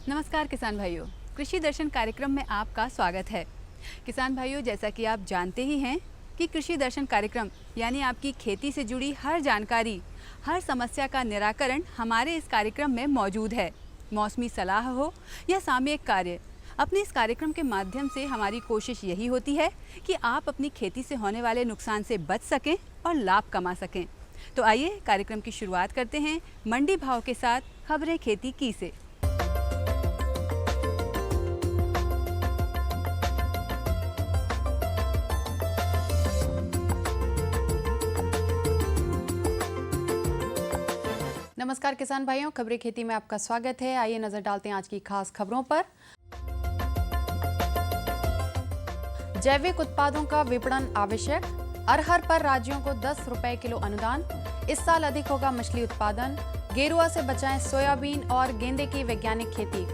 नमस्कार किसान भाइयों, कृषि दर्शन कार्यक्रम में आपका स्वागत है। किसान भाइयों, जैसा कि आप जानते ही हैं कि कृषि दर्शन कार्यक्रम यानी आपकी खेती से जुड़ी हर जानकारी, हर समस्या का निराकरण हमारे इस कार्यक्रम में मौजूद है। मौसमी सलाह हो या सामयिक कार्य, अपने इस कार्यक्रम के माध्यम से हमारी कोशिश यही होती है कि आप अपनी खेती से होने वाले नुकसान से बच सकें और लाभ कमा सकें। तो आइए कार्यक्रम की शुरुआत करते हैं मंडी भाव के साथ खबरें खेती की से। नमस्कार किसान भाइयों, खबरें खेती में आपका स्वागत है। आइए नजर डालते हैं आज की खास खबरों पर। जैविक उत्पादों का विपणन आवश्यक, अरहर पर राज्यों को 10 रुपए किलो अनुदान। इस साल अधिक होगा मछली उत्पादन। गेरुआ से बचाएं सोयाबीन और गेंदे की वैज्ञानिक खेती।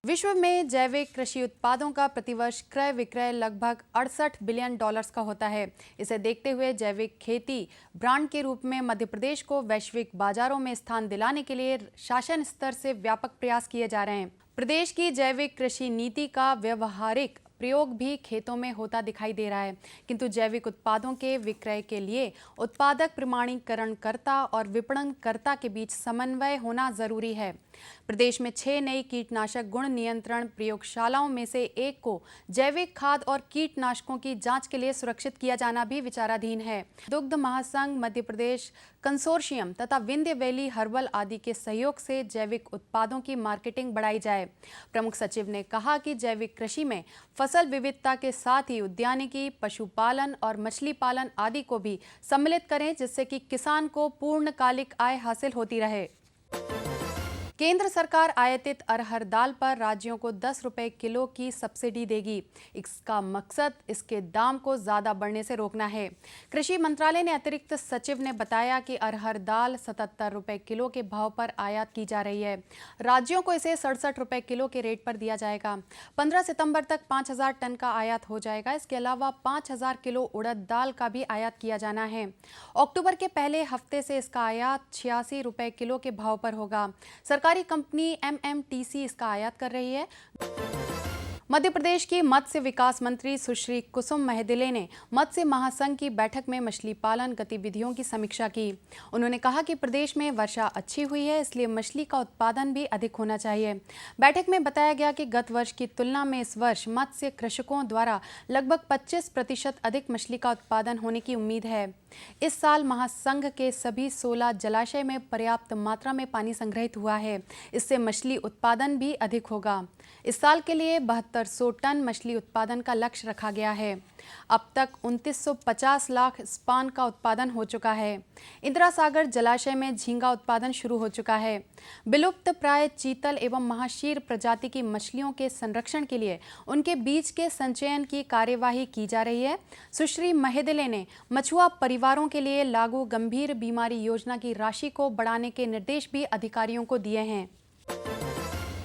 विश्व में जैविक कृषि उत्पादों का प्रतिवर्ष क्रय विक्रय लगभग 68 बिलियन डॉलर्स का होता है। इसे देखते हुए जैविक खेती ब्रांड के रूप में मध्य प्रदेश को वैश्विक बाजारों में स्थान दिलाने के लिए शासन स्तर से व्यापक प्रयास किए जा रहे हैं। प्रदेश की जैविक कृषि नीति का व्यवहारिक प्रयोग भी खेतों में होता दिखाई दे रहा है, किंतु जैविक उत्पादों के विक्रय के लिए उत्पादक प्रमाणीकरणकर्ता और विपणनकर्ता के बीच समन्वय होना जरूरी है। प्रदेश में 6 नई कीटनाशक गुण नियंत्रण प्रयोगशालाओं में से एक को जैविक खाद और कीटनाशकों की जांच के लिए सुरक्षित किया जाना भी विचाराधीन है। दुग्ध महासंघ, मध्य प्रदेश कंसोर्शियम तथा विंध्य वैली हर्बल आदि के सहयोग से जैविक उत्पादों की मार्केटिंग बढ़ाई जाए। प्रमुख सचिव ने कहा कि जैविक कृषि में फसल विविधता के साथ ही उद्यानिकी, पशुपालन और मछली पालन आदि को भी सम्मिलित करें, जिससे कि किसान को पूर्णकालिक आय हासिल होती रहे। केंद्र सरकार आयातित अरहर दाल पर राज्यों को 10 रुपए किलो की सब्सिडी देगी। इसका मकसद इसके दाम को ज्यादा बढ़ने से रोकना है। कृषि मंत्रालय ने अतिरिक्त सचिव ने बताया कि अरहर दाल 77 रुपए किलो के भाव पर आयात की जा रही है। राज्यों को इसे 67 रुपए किलो के रेट पर दिया जाएगा। 15 सितंबर तक 5000 टन का आयात हो जाएगा। इसके अलावा 5000 किलो उड़द दाल का भी आयात किया जाना है। अक्टूबर के पहले हफ्ते से इसका आयात 86 रुपए किलो के भाव पर होगा। सरकारी कंपनी एमएमटीसी इसका आयात कर रही है। मध्य प्रदेश की मत्स्य विकास मंत्री सुश्री कुसुम महदिले ने मत्स्य महासंघ की बैठक में मछली पालन गतिविधियों की समीक्षा की। उन्होंने कहा कि प्रदेश में वर्षा अच्छी हुई है, इसलिए मछली का उत्पादन भी अधिक होना चाहिए। बैठक में बताया गया कि गत वर्ष की तुलना में इस वर्ष मत्स्य कृषकों द्वारा लगभग 25% अधिक मछली का उत्पादन होने की उम्मीद है। इस साल महासंघ के सभी 16 जलाशय में पर्याप्त मात्रा में पानी संग्रहित हुआ है। इससे मछली उत्पादन भी अधिक होगा। इस साल के लिए 7200 टन मछली उत्पादन का लक्ष्य रखा गया है। अब तक 2950 लाख स्पान का उत्पादन हो चुका है। इंदिरा सागर जलाशय में झींगा उत्पादन शुरू हो चुका है। विलुप्त प्राय चीतल एवं महाशीर प्रजाति की मछलियों के संरक्षण के लिए उनके बीज के संचयन की कार्यवाही की जा रही है। सुश्री महदिले ने मछुआ परिवारों के लिए लागू गंभीर बीमारी योजना की राशि को बढ़ाने के निर्देश भी अधिकारियों को दिए हैं।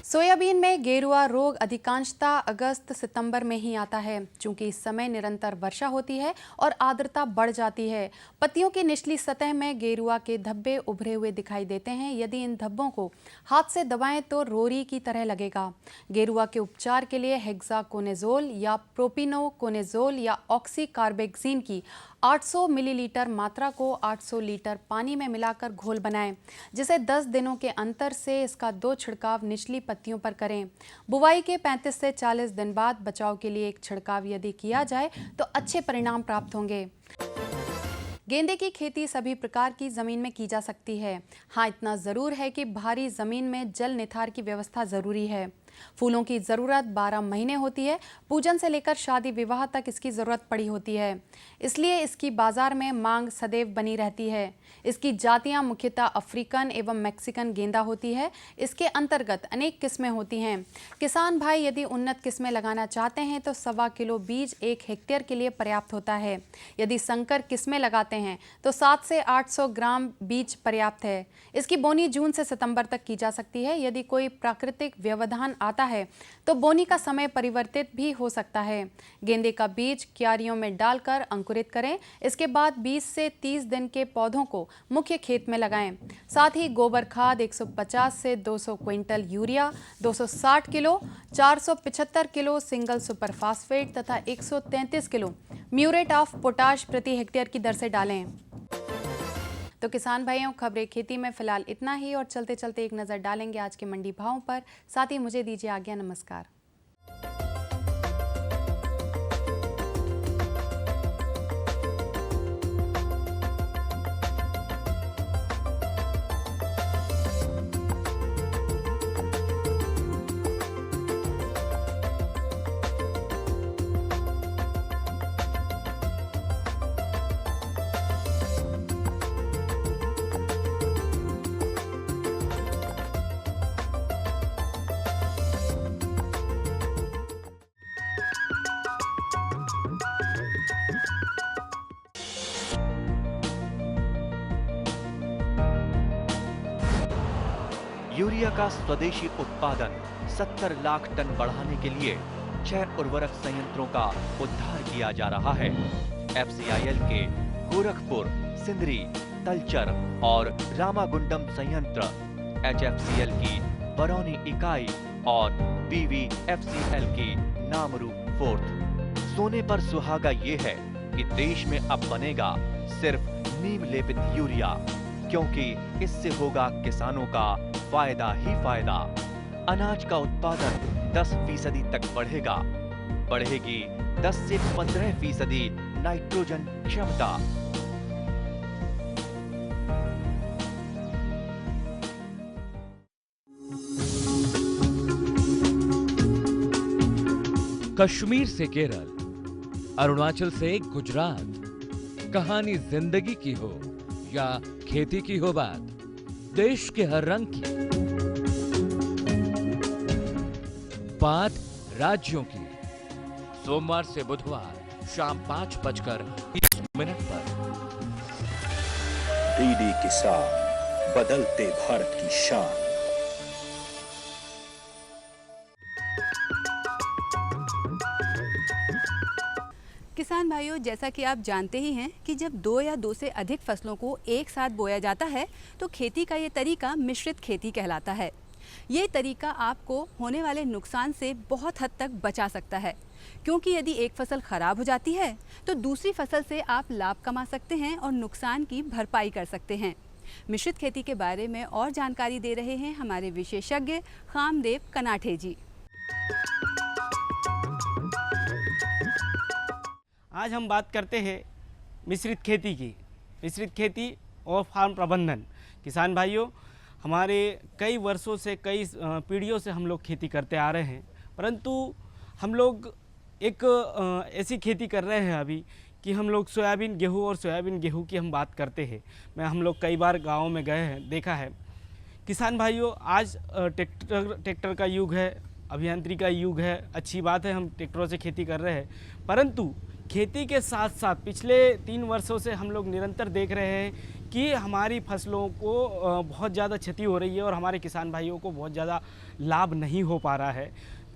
सोयाबीन में गेरुआ रोग अधिकांशतः अगस्त सितंबर में ही आता है। चूंकि इस समय निरंतर वर्षा होती है और आर्द्रता बढ़ जाती है, पत्तियों की निचली सतह में गेरुआ के धब्बे उभरे हुए दिखाई देते हैं। यदि इन धब्बों को हाथ से दबाएं तो रोरी की तरह लगेगा। गेरुआ के उपचार के लिए हेक्साकोनाजोल या प्रोपिनोकोनाजोल या ऑक्सीकार्बेक्सिन की 800 मिलीलीटर मात्रा को 800 लीटर पानी में मिलाकर घोल बनाएं, जिसे 10 दिनों के अंतर से इसका 2 छिड़काव निचली पत्तियों पर करें। बुवाई के 35 से 40 दिन बाद बचाव के लिए एक छिड़काव यदि किया जाए तो अच्छे परिणाम प्राप्त होंगे। गेंदे की खेती सभी प्रकार की जमीन में की जा सकती है। हाँ, इतना जरूर है कि भारी जमीन में जल निथार की व्यवस्था जरूरी है। फूलों की जरूरत 12 महीने होती है। पूजन से लेकर शादी विवाह तक इसकी जरूरत पड़ी होती है, इसलिए इसकी बाजार में मांग सदैव बनी रहती है। इसकी जातियां मुख्यतः अफ्रीकन एवं मैक्सिकन गेंदा होती है। इसके अंतर्गत अनेक किस्में होती हैं। किसान भाई यदि उन्नत किस्में लगाना चाहते हैं तो 1.25 किलो बीज 1 हेक्टेयर के लिए पर्याप्त होता है। यदि संकर किस्में लगाते हैं तो 700 से 800 ग्राम बीज पर्याप्त है। इसकी बोनी जून से सितंबर तक की जा सकती है। यदि कोई प्राकृतिक व्यवधान आता है तो बोनी का समय परिवर्तित भी हो सकता है। गेंदे का बीज क्यारियों में डालकर अंकुरित करें। इसके बाद 20 से 30 दिन के पौधों को मुख्य खेत में लगाएं। साथ ही गोबर खाद 150 से 200 quintal urea, 260 kilo, 475 kilo single super phosphate तथा 133 किलो म्यूरेट ऑफ पोटाश प्रति हेक्टेयर की दर से डालें। तो किसान भाइयों, खबरें खेती में फिलहाल इतना ही और चलते चलते एक नज़र डालेंगे आज के मंडी भावों पर। साथ ही मुझे दीजिए आज्ञा। नमस्कार। यूरिया का स्वदेशी उत्पादन 70 लाख टन बढ़ाने के लिए 6 उर्वरक संयंत्रों का उद्धार किया जा रहा है। FCIL के गोरखपुर, सिंदरी, तलचर और रामागुंडम संयंत्र, HFCL की बरौनी इकाई और BVFCL की नामरू फोर्थ। सोने पर सुहागा ये है कि देश में अब बनेगा सिर्फ नीम लेपित यूरिया, क्योंकि इससे होगा किसानों का फायदा ही फायदा। अनाज का उत्पादन 10% तक बढ़ेगा। बढ़ेगी 10 से 15% नाइट्रोजन क्षमता। कश्मीर से केरल, अरुणाचल से गुजरात, कहानी जिंदगी की हो या खेती की हो बात, देश के हर रंग की बात राज्यों की। सोमवार से बुधवार शाम 5:20 पर डीडी किसान, बदलते भारत की शान। किसान भाइयों, जैसा कि आप जानते ही हैं कि जब 2 या 2 से अधिक फसलों को एक साथ बोया जाता है तो खेती का ये तरीका मिश्रित खेती कहलाता है। ये तरीका आपको होने वाले नुकसान से बहुत हद तक बचा सकता है, क्योंकि यदि एक फसल खराब हो जाती है तो दूसरी फसल से आप लाभ कमा सकते हैं और नुकसान की भरपाई कर सकते हैं। मिश्रित खेती के बारे में और जानकारी दे रहे हैं हमारे विशेषज्ञ खामदेव कनाठे जी। आज हम बात करते हैं मिश्रित खेती की। मिश्रित खेती और फार्म प्रबंधन। किसान भाइयों, हमारे कई वर्षों से, कई पीढ़ियों से हम लोग खेती करते आ रहे हैं, परंतु हम लोग एक ऐसी खेती कर रहे हैं अभी कि हम लोग सोयाबीन गेहूँ और सोयाबीन गेहूँ की हम बात करते हैं। हम लोग कई बार गाँव में गए हैं, देखा है। किसान भाइयों, आज ट्रैक्टर का युग है, अभियांत्रिकी का युग है। अच्छी बात है, हम ट्रैक्टरों से खेती कर रहे हैं, परंतु खेती के साथ साथ पिछले 3 वर्षों से हम लोग निरंतर देख रहे हैं कि हमारी फसलों को बहुत ज़्यादा क्षति हो रही है और हमारे किसान भाइयों को बहुत ज़्यादा लाभ नहीं हो पा रहा है।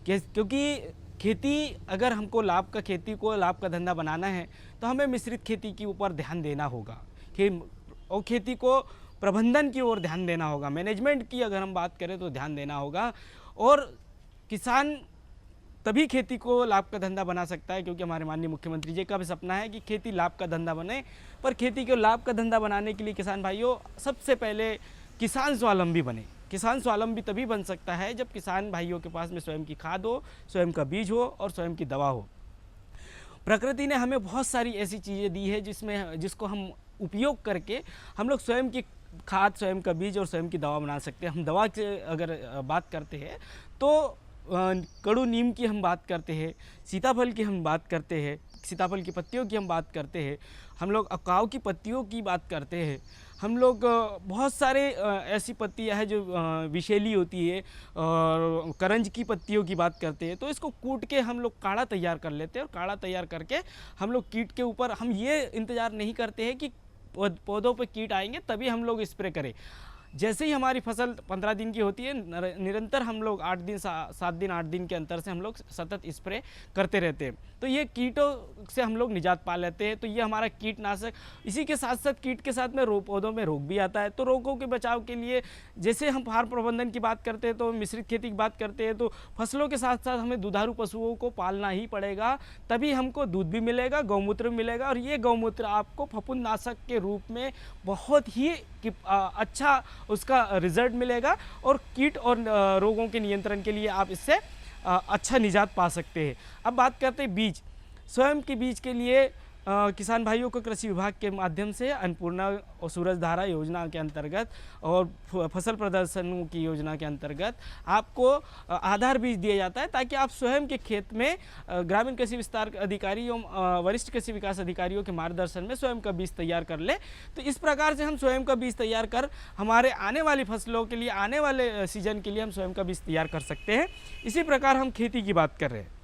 क्योंकि खेती, अगर हमको खेती को लाभ का धंधा बनाना है तो हमें मिश्रित खेती के ऊपर ध्यान देना होगा और खेती को प्रबंधन की ओर ध्यान देना होगा। मैनेजमेंट की अगर हम बात करें तो ध्यान देना होगा, और किसान तभी खेती को लाभ का धंधा बना सकता है, क्योंकि हमारे माननीय मुख्यमंत्री जी का भी सपना है कि खेती लाभ का धंधा बने। पर खेती को लाभ का धंधा बनाने के लिए किसान भाइयों, सबसे पहले किसान स्वावलंबी बने। किसान स्वावलंबी तभी बन सकता है जब किसान भाइयों के पास में स्वयं की खाद हो, स्वयं का बीज हो और स्वयं की दवा हो। प्रकृति ने हमें बहुत सारी ऐसी चीज़ें दी है जिसको हम उपयोग करके हम लोग स्वयं की खाद, स्वयं का बीज और स्वयं की दवा बना सकते हैं। हम दवा की अगर बात करते हैं तो कड़ू नीम की हम बात करते हैं, सीताफल की हम बात करते हैं, सीताफल की पत्तियों की हम बात करते हैं, हम लोग अकाव की पत्तियों की बात करते हैं, हम लोग बहुत सारे ऐसी पत्तियां हैं जो विषैली होती है, और करंज की पत्तियों की बात करते हैं। तो इसको कूट के हम लोग काढ़ा तैयार कर लेते हैं, और काढ़ा तैयार करके हम लोग कीट के ऊपर, हम ये इंतज़ार नहीं करते हैं कि पौधों पे कीट आएंगे तभी हम लोग स्प्रे करें। जैसे ही हमारी फसल 15 दिन की होती है, निरंतर हम लोग 8 दिन 7 दिन 8 दिन के अंतर से हम लोग सतत स्प्रे करते रहते हैं। तो ये कीटों से हम लोग निजात पा लेते हैं। तो ये हमारा कीटनाशक, इसी के साथ साथ कीट के साथ में पौधों में रोग भी आता है। तो रोगों के बचाव के लिए जैसे हम फार्म प्रबंधन की बात करते हैं, तो मिश्रित खेती की बात करते हैं, तो फसलों के साथ साथ हमें दुधारू पशुओं को पालना ही पड़ेगा, तभी हमको दूध भी मिलेगा, गौमूत्र भी मिलेगा। और ये गौमूत्र आपको फफूंदनाशक के रूप में बहुत ही अच्छा उसका रिजल्ट मिलेगा और कीट और रोगों के नियंत्रण के लिए आप इससे अच्छा निजात पा सकते हैं। अब बात करते हैं बीज। स्वयं के बीज के लिए किसान भाइयों को कृषि विभाग के माध्यम से अन्नपूर्णा और सूरज धारा योजना के अंतर्गत और फसल प्रदर्शनों की योजना के अंतर्गत आपको आधार बीज दिया जाता है, ताकि आप स्वयं के खेत में ग्रामीण कृषि विस्तार अधिकारी एवं वरिष्ठ कृषि विकास अधिकारियों के मार्गदर्शन में स्वयं का बीज तैयार कर ले। तो इस प्रकार से हम स्वयं का बीज तैयार कर हमारे आने वाली फसलों के लिए, आने वाले सीजन के लिए हम स्वयं का बीज तैयार कर सकते हैं। इसी प्रकार हम खेती की बात कर रहे हैं,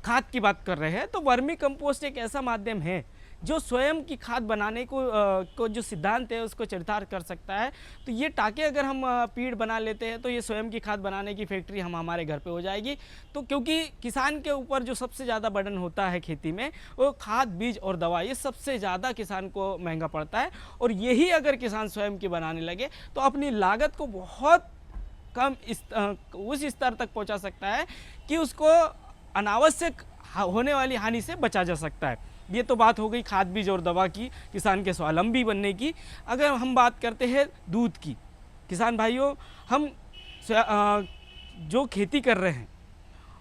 खाद की बात कर रहे हैं, तो वर्मी कंपोस्ट एक ऐसा माध्यम है जो स्वयं की खाद बनाने को जो सिद्धांत है उसको चरितार्थ कर सकता है। तो ये टाके अगर हम पीड़ बना लेते हैं तो ये स्वयं की खाद बनाने की फैक्ट्री हमारे घर पे हो जाएगी। तो क्योंकि किसान के ऊपर जो सबसे ज़्यादा बर्डन होता है खेती में, वो खाद, बीज और दवा, ये सबसे ज़्यादा किसान को महंगा पड़ता है। और यही अगर किसान स्वयं की बनाने लगे तो अपनी लागत को बहुत कम उस स्तर तक पहुँचा सकता है कि उसको अनावश्यक होने वाली हानि से बचा जा सकता है। ये तो बात हो गई खाद, बीज और दवा की, किसान के स्वावलंबी बनने की। अगर हम बात करते हैं दूध की, किसान भाइयों, हम जो खेती कर रहे हैं,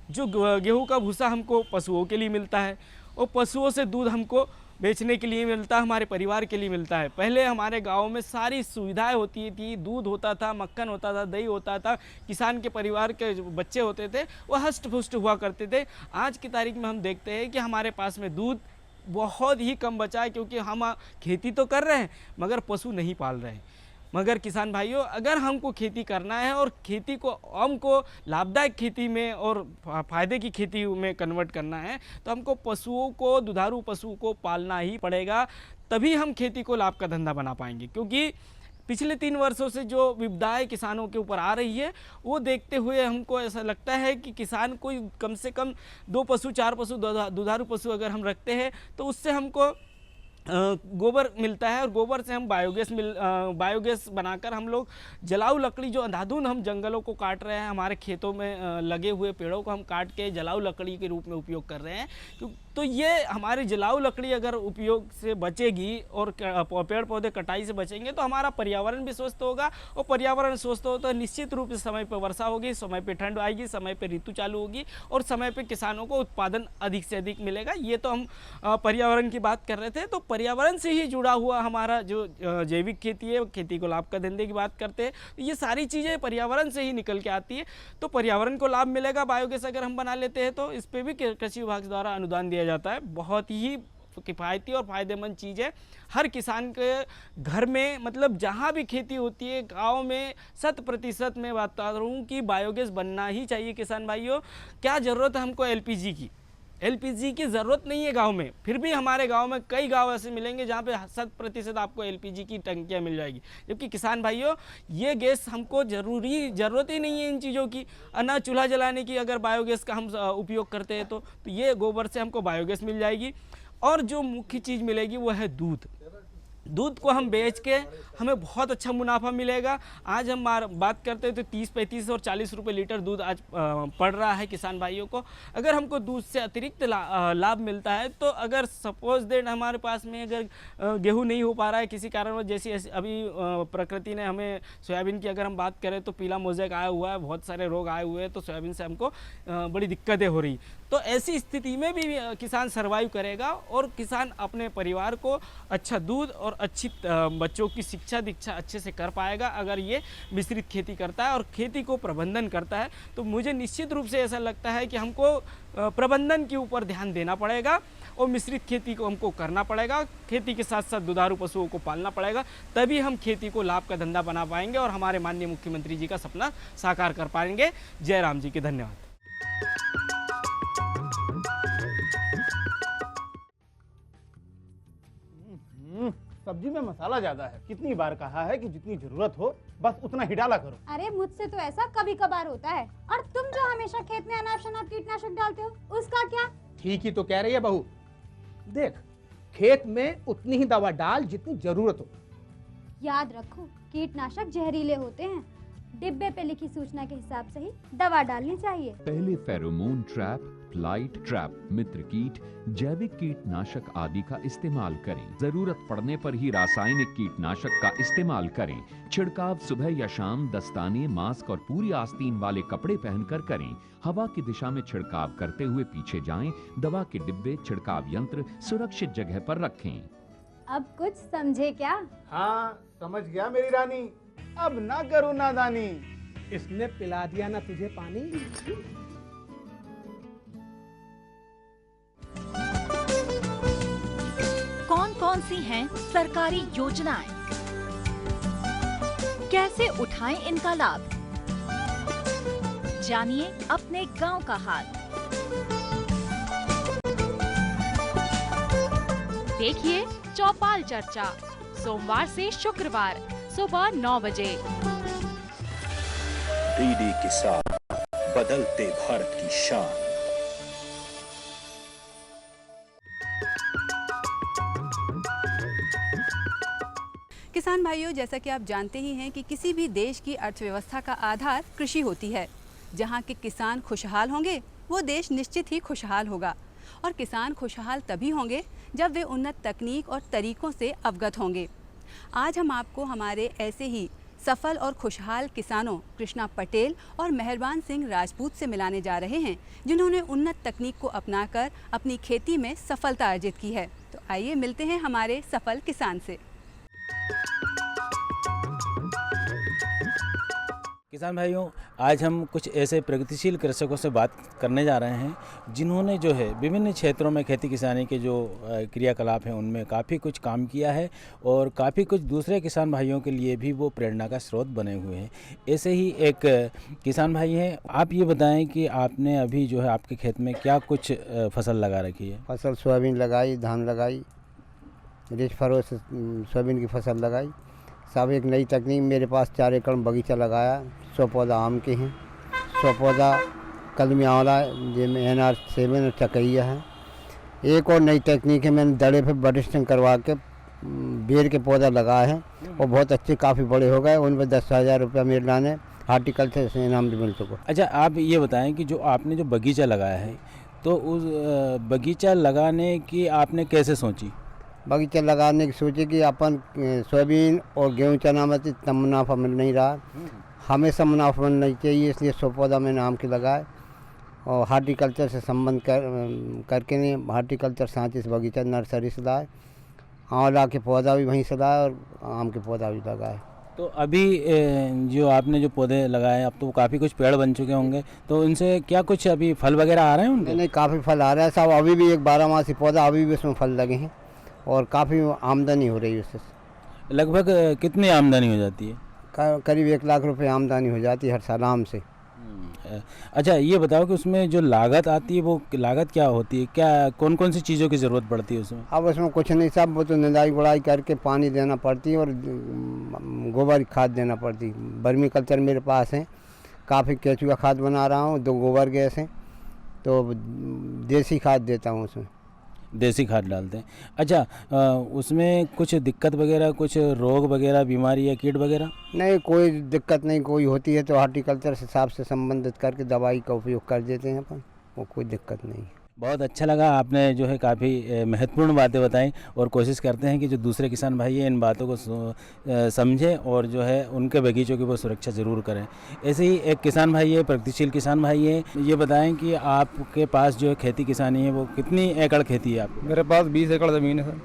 जो गेहूं का भूसा हमको पशुओं के लिए मिलता है और पशुओं से दूध हमको बेचने के लिए मिलता है, हमारे परिवार के लिए मिलता है। पहले हमारे गांव में सारी सुविधाएं होती थी, दूध होता था, मक्खन होता था, दही होता था, किसान के परिवार के जो बच्चे होते थे वो हष्ट पुष्ट हुआ करते थे। आज की तारीख में हम देखते हैं कि हमारे पास में दूध बहुत ही कम बचा है, क्योंकि हम खेती तो कर रहे हैं मगर पशु नहीं पाल रहे हैं। मगर किसान भाइयों, अगर हमको खेती करना है और खेती को हमको लाभदायक खेती में और फायदे की खेती में कन्वर्ट करना है, तो हमको पशुओं को, दुधारू पशु को पालना ही पड़ेगा, तभी हम खेती को लाभ का धंधा बना पाएंगे। क्योंकि पिछले 3 वर्षों से जो विपदाएं किसानों के ऊपर आ रही है, वो देखते हुए हमको ऐसा लगता है कि किसान कोई कम से कम 2 पशु 4 पशु दुधारू पशु अगर हम रखते हैं तो उससे हमको गोबर मिलता है, और गोबर से हम बायोगैस बनाकर हम लोग जलाऊ लकड़ी, जो अंधाधुंध हम जंगलों को काट रहे हैं, हमारे खेतों में लगे हुए पेड़ों को हम काट के जलाऊ लकड़ी के रूप में उपयोग कर रहे हैं। तो ये हमारी जलाऊ लकड़ी अगर उपयोग से बचेगी और पेड़ पौधे कटाई से बचेंगे तो हमारा पर्यावरण भी स्वस्थ होगा, और पर्यावरण स्वस्थ हो तो निश्चित रूप से समय पर वर्षा होगी, समय पर ठंड आएगी, समय पर ऋतु चालू होगी और समय पर किसानों को उत्पादन अधिक से अधिक मिलेगा। ये तो हम पर्यावरण की बात कर रहे थे। तो पर्यावरण से ही जुड़ा हुआ हमारा जो जैविक खेती है, खेती को लाभ का धंधे की बात करते हैं, तो ये सारी चीज़ें पर्यावरण से ही निकल के आती है। तो पर्यावरण को लाभ मिलेगा बायोगैस अगर हम बना लेते हैं, तो इस पर भी कृषि विभाग द्वारा अनुदान दिया जाता है। बहुत ही किफ़ायती और फ़ायदेमंद चीज़ है। हर किसान के घर में, मतलब जहाँ भी खेती होती है गांव में 100% मैं बता रहा हूँ कि बायोगैस बनना ही चाहिए। किसान भाइयों, क्या ज़रूरत है हमको एलपीजी की ज़रूरत नहीं है गांव में, फिर भी हमारे गांव में कई गांव ऐसे मिलेंगे जहां पे 100% आपको एलपीजी की टंकियां मिल जाएगी। जबकि किसान भाइयों, ये गैस हमको ज़रूरत ही नहीं है इन चीज़ों की। ना चूल्हा जलाने की अगर बायोगैस का हम उपयोग करते हैं तो ये गोबर से हमको बायोगैस मिल जाएगी। और जो मुख्य चीज़ मिलेगी वो है दूध को हम बेच के हमें बहुत अच्छा मुनाफा मिलेगा। आज हम बात करते हैं तो 30, 35 और 40 रुपये लीटर दूध आज पड़ रहा है किसान भाइयों को। अगर हमको दूध से अतिरिक्त लाभ मिलता है, तो अगर सपोज दैट हमारे पास में अगर गेहूं नहीं हो पा रहा है किसी कारणवश, जैसे अभी प्रकृति ने हमें सोयाबीन की अगर हम बात करें तो पीला मोज़ेक आया हुआ है, बहुत सारे रोग आए हुए हैं, तो सोयाबीन से हमको बड़ी दिक्कतें हो रही। तो ऐसी स्थिति में भी किसान सर्वाइव करेगा और किसान अपने परिवार को अच्छा दूध और अच्छी बच्चों की शिक्षा दीक्षा अच्छे से कर पाएगा अगर ये मिश्रित खेती करता है और खेती को प्रबंधन करता है। तो मुझे निश्चित रूप से ऐसा लगता है कि हमको प्रबंधन के ऊपर ध्यान देना पड़ेगा और मिश्रित खेती को हमको करना पड़ेगा। खेती के साथ साथ दुधारू पशुओं को पालना पड़ेगा, तभी हम खेती को लाभ का धंधा बना पाएंगे और हमारे माननीय मुख्यमंत्री जी का सपना साकार कर पाएंगे। जय राम जी की धन्यवाद। सब्जी में मसाला ज्यादा है। कितनी बार कहा है कि जितनी जरूरत हो बस उतना ही डाला करो। अरे मुझसे तो ऐसा कभी कभार होता है। और तुम जो हमेशा खेत में अनाप शनाप कीटनाशक डालते हो, उसका क्या? ठीक ही तो कह रही है बहू। देख, खेत में उतनी ही दवा डाल जितनी जरूरत हो। याद रखो, कीटनाशक जहरीले होते हैं। डिब्बे पे लिखी सूचना के हिसाब से ही दवा डालनी चाहिए। पहले फेरोमोन ट्रैप, फ्लाइट ट्रैप, मित्र कीट, जैविक कीटनाशक आदि का इस्तेमाल करें। जरूरत पड़ने पर ही रासायनिक कीटनाशक का इस्तेमाल करें। छिड़काव सुबह या शाम दस्ताने, मास्क और पूरी आस्तीन वाले कपड़े पहनकर करें। हवा की दिशा में छिड़काव करते हुए पीछे जाएं। दवा के डिब्बे, छिड़काव यंत्र सुरक्षित जगह पर रखें। अब कुछ समझे क्या? हाँ, समझ गया मेरी रानी। अब ना करो नादानी। इसने पिला दिया ना तुझे पानी। कौन कौन सी हैं सरकारी योजनाएं? कैसे उठाएं इनका लाभ? जानिए अपने गांव का हाल। देखिए चौपाल चर्चा, सोमवार से शुक्रवार सुबह 9 बजे। डीडी किसान, बदलते भारत की शान। किसान भाइयों, जैसा कि आप जानते ही हैं कि किसी भी देश की अर्थव्यवस्था का आधार कृषि होती है। जहां के किसान खुशहाल होंगे, वो देश निश्चित ही खुशहाल होगा। और किसान खुशहाल तभी होंगे जब वे उन्नत तकनीक और तरीकों से अवगत होंगे। आज हम आपको हमारे ऐसे ही सफल और खुशहाल किसानों कृष्णा पटेल और मेहरबान सिंह राजपूत से मिलाने जा रहे हैं, जिन्होंने उन्नत तकनीक को अपनाकर अपनी खेती में सफलता अर्जित की है। तो आइए मिलते हैं हमारे सफल किसान से। किसान भाइयों, आज हम कुछ ऐसे प्रगतिशील कृषकों से बात करने जा रहे हैं जिन्होंने जो है विभिन्न क्षेत्रों में खेती किसानी के जो क्रियाकलाप हैं उनमें काफ़ी कुछ काम किया है और काफ़ी कुछ दूसरे किसान भाइयों के लिए भी वो प्रेरणा का स्रोत बने हुए हैं। ऐसे ही एक किसान भाई हैं, आप ये बताएं कि आपने अभी जो है आपके खेत में क्या कुछ फसल लगा रखी है? फसल सोयाबीन लगाई, धान लगाई, रिच फरो से सोयाबीन की फसल लगाई। सब एक नई तकनीक। मेरे पास 4 एकड़ बगीचा लगाया। 100 पौधा आम के हैं, 100 पौधा कलमी आंवला जिनमें NR7 और चकैया है। एक और नई तकनीक है, मैंने दड़े पे बडिस्टिंग करवा के बेर के पौधा लगाए हैं और बहुत अच्छे काफ़ी बड़े हो गए। उन पर 10,000 रुपया मेरे लाने हार्टिकल्चर से इनाम भी मिल सको। अच्छा, आप ये बताएं कि जो आपने जो बगीचा लगाया है, तो उस बगीचा लगाने की आपने कैसे सोची? बगीचा लगाने की सोचे कि अपन सोयाबीन और गेहूँ चना में इतना मुनाफा मिल नहीं रहा, हमेशा मुनाफा मिलना चाहिए, इसलिए 100 पौधा मैंने आम के लगाए और हार्टिकल्चर से संबंध करके नहीं, हार्टिकल्चर साथ इस बगीचा नर्सरी से लाए। आंवला के पौधा भी वहीं से लाए और आम के पौधा भी लगाए। तो अभी जो आपने जो पौधे लगाए, अब तो काफ़ी कुछ पेड़ बन चुके होंगे, तो इनसे क्या कुछ अभी फल वगैरह आ रहे हैं उनके? नहीं, काफ़ी फल आ रहा है साहब। अभी भी एक 12 पौधा, अभी भी उसमें फल लगे हैं और काफ़ी आमदनी हो रही है उससे। लगभग कितनी आमदनी हो जाती है? करीब 1 लाख रुपए आमदनी हो जाती है हर साल आम से। अच्छा, ये बताओ कि उसमें जो लागत आती है वो लागत क्या होती है? क्या कौन कौन सी चीज़ों की ज़रूरत पड़ती है उसमें? अब उसमें कुछ नहीं साहब, वो तो निदाई गुड़ाई करके पानी देना पड़ती है और गोबर खाद देना पड़ती है। वर्मी कल्चर मेरे पास है, काफ़ी केचुआ खाद बना रहा हूँ, 2 गोबर गैस हैं, तो देसी खाद देता हूँ उसमें। देसी खाद डालते हैं। अच्छा, उसमें कुछ दिक्कत वगैरह, कुछ रोग वगैरह, बीमारी या कीट वगैरह? नहीं, कोई दिक्कत नहीं। कोई होती है तो हार्टिकल्चर से हिसाब से संबंधित करके दवाई का उपयोग कर देते हैं अपन, वो कोई दिक्कत नहीं है। बहुत अच्छा लगा, आपने जो है काफ़ी महत्वपूर्ण बातें बताई और कोशिश करते हैं कि जो दूसरे किसान भाई हैं इन बातों को समझें और जो है उनके बगीचों की वो सुरक्षा ज़रूर करें। ऐसे ही एक किसान भाई है, प्रगतिशील किसान भाई है, ये बताएं कि आपके पास जो है खेती किसानी है वो कितनी एकड़ खेती है आपको? मेरे पास 20 एकड़ ज़मीन है सर।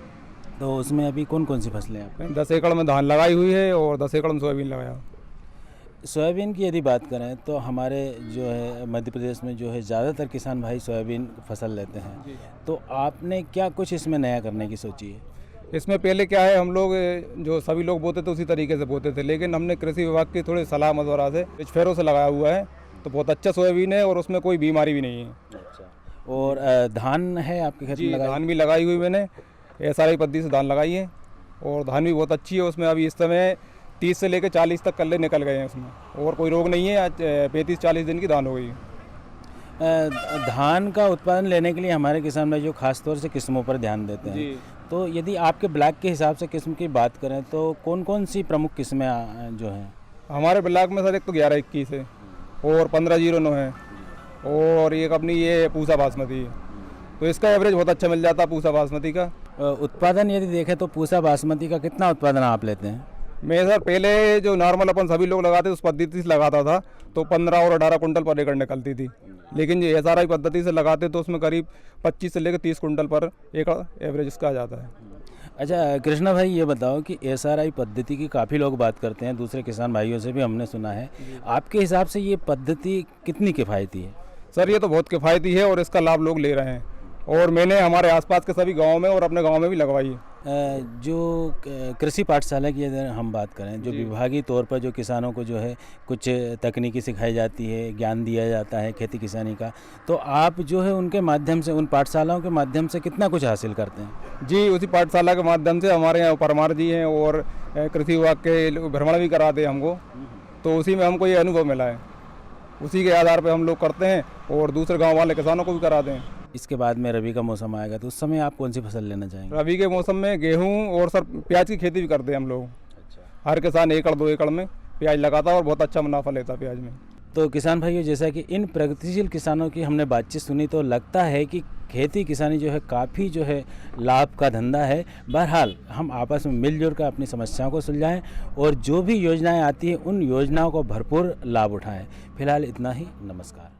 तो उसमें अभी कौन कौन सी फसलें हैं आपकी? 10 एकड़ में धान लगाई हुई है और 10 एकड़ में सोयाबीन लगाया। सोयाबीन की यदि बात करें तो हमारे जो है मध्य प्रदेश में जो है ज़्यादातर किसान भाई सोयाबीन फसल लेते हैं, तो आपने क्या कुछ इसमें नया करने की सोची है? इसमें पहले क्या है, हम लोग जो सभी लोग बोते थे उसी तरीके से बोते थे, लेकिन हमने कृषि विभाग की थोड़ी सलाह मशवरा से फेरों से लगाया हुआ है, तो बहुत अच्छा सोयाबीन है और उसमें कोई बीमारी भी नहीं है। अच्छा, और धान है आपके खेत में लगाई? धान भी लगाई हुई मैंने, SRI पद्धति से धान लगाई है और धान भी बहुत अच्छी है उसमें। अभी इस समय 30 से लेकर 40 तक कल्ले निकल गए हैं उसमें, और कोई रोग नहीं है। आज 35-40 दिन की धान हो गई है। धान का उत्पादन लेने के लिए हमारे किसान भाई जो खास तौर से किस्मों पर ध्यान देते हैं जी। तो यदि आपके ब्लॉक के हिसाब से किस्म की बात करें तो कौन कौन सी प्रमुख किस्में जो हैं? हमारे ब्लॉक में सर एक तो 11-21 है और 1509 है, और एक अपनी ये पूसा बासमती है। तो इसका एवरेज बहुत अच्छा मिल जाता है पूसा बासमती का। उत्पादन यदि देखें तो पूसा बासमती का कितना उत्पादन आप लेते हैं? मैं सर पहले जो नॉर्मल अपन सभी लोग लगाते उस पद्धति से लगाता था तो 15 और 18 कुंटल पर एकड़ निकलती थी, लेकिन ये SRI पद्धति से लगाते तो उसमें करीब 25 से लेकर 30 कुंटल पर एकड़ एवरेज इसका आ जाता है। अच्छा कृष्णा भाई, ये बताओ कि SRI पद्धति की काफ़ी लोग बात करते हैं, दूसरे किसान भाइयों से भी हमने सुना है। आपके हिसाब से ये पद्धति कितनी किफ़ायती है? सर ये तो बहुत किफ़ायती है और इसका लाभ लोग ले रहे हैं, और मैंने हमारे आसपास के सभी गाँव में और अपने गाँव में भी लगवाई है। जो कृषि पाठशाला की अगर हम बात करें, जो विभागीय तौर पर जो किसानों को जो है कुछ तकनीकी सिखाई जाती है, ज्ञान दिया जाता है खेती किसानी का, तो आप जो है उनके माध्यम से, उन पाठशालाओं के माध्यम से कितना कुछ हासिल करते हैं? जी, उसी पाठशाला के माध्यम से हमारे यहाँ परमार जी हैं और कृषि विभाग के भ्रमण भी कराते हैं हमको, तो उसी में हमको ये अनुभव मिला है। उसी के आधार पर हम लोग करते हैं और दूसरे गाँव वाले किसानों को भी कराते हैं। इसके बाद में रबी का मौसम आएगा तो उस समय आप कौन सी फसल लेना चाहेंगे? रबी के मौसम में गेहूं और सर प्याज की खेती भी करते हैं हम लोग। हर किसान 1-2 एकड़ में प्याज लगाता है और बहुत अच्छा मुनाफा लेता है प्याज में। तो किसान भाइयों, जैसा कि इन प्रगतिशील किसानों की हमने बातचीत सुनी तो लगता है कि खेती किसानी जो है काफ़ी जो है लाभ का धंधा है। बहरहाल हम आपस में मिलजुल कर अपनी समस्याओं को सुलझाएं और जो भी योजनाएं आती हैं उन योजनाओं को भरपूर लाभ उठाएं। फिलहाल इतना ही, नमस्कार।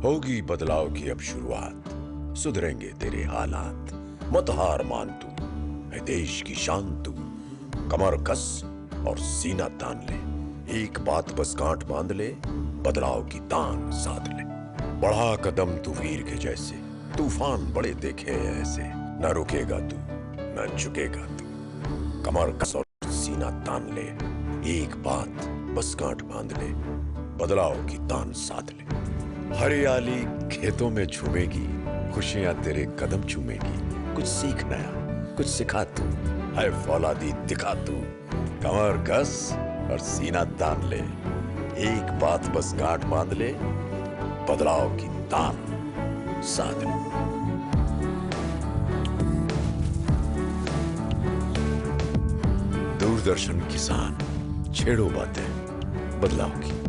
होगी बदलाव की अब शुरुआत, सुधरेंगे तेरे हालात। मत हार मान तू, है देश की शान तू। कमर कस और सीना तान ले, एक बात बस गांठ बांध ले, बदलाव की तान साध ले। बढ़ा कदम तू वीर के जैसे, तूफान बड़े देखे हैं ऐसे। न रुकेगा तू, न झुकेगा तू। कमर कस और सीना तान ले, एक बात बस गांठ बांध ले, बदलाव की तान साध ले। हरियाली खेतों में झूमेगी, खुशियां तेरे कदम चूमेगी। कुछ सीख नया, कुछ सिखा तू, है फौलादी दिखा तू। कमर कस और सीना तान ले, एक बात बस गांठ बांध ले, बदलाव की तान साध ले। दूरदर्शन किसान, छेड़ो बातें बदलाव की।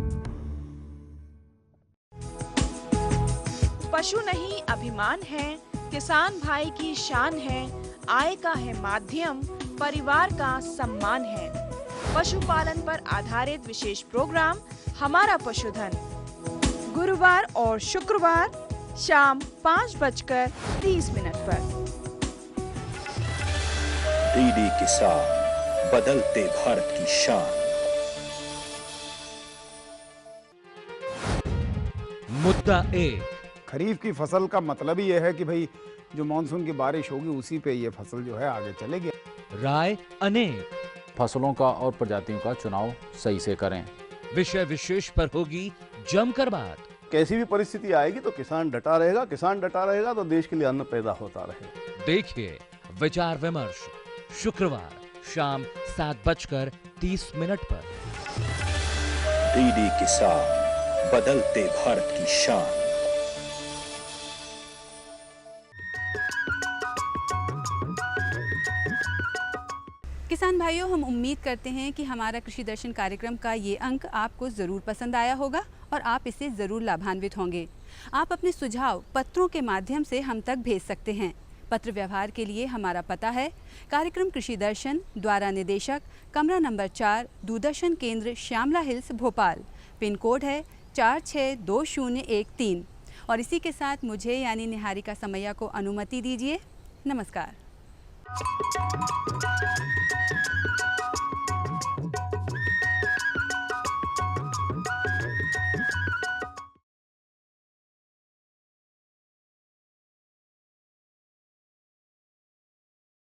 पशु नहीं अभिमान है, किसान भाई की शान है। आय का है माध्यम, परिवार का सम्मान है। पशुपालन पर आधारित विशेष प्रोग्राम हमारा पशुधन, गुरुवार और शुक्रवार शाम 5:30 पर। DD किसान, बदलते भारत की शान। मुद्दा 1, खरीफ की फसल का मतलब ही यह है कि भाई जो मानसून की बारिश होगी उसी पे ये फसल जो है आगे चलेगी। राय अनेक, फसलों का और प्रजातियों का चुनाव सही से करें। विषय विशेष पर होगी जमकर बात। कैसी भी परिस्थिति आएगी तो किसान डटा रहेगा, किसान डटा रहेगा तो देश के लिए अन्न पैदा होता रहेगा। देखिए विचार विमर्श शुक्रवार शाम 7:30 पर। DD किसान, बदलते भारत की शान। किसान भाइयों, हम उम्मीद करते हैं कि हमारा कृषि दर्शन कार्यक्रम का ये अंक आपको ज़रूर पसंद आया होगा और आप इससे ज़रूर लाभान्वित होंगे। आप अपने सुझाव पत्रों के माध्यम से हम तक भेज सकते हैं। पत्र व्यवहार के लिए हमारा पता है कार्यक्रम कृषि दर्शन, द्वारा निदेशक, कमरा number 4, Doordarshan Kendra, Shyamla hills, Bhopal. Pin code है 462013। और इसी के साथ मुझे यानी निहारिका समैया को अनुमति दीजिए। नमस्कार।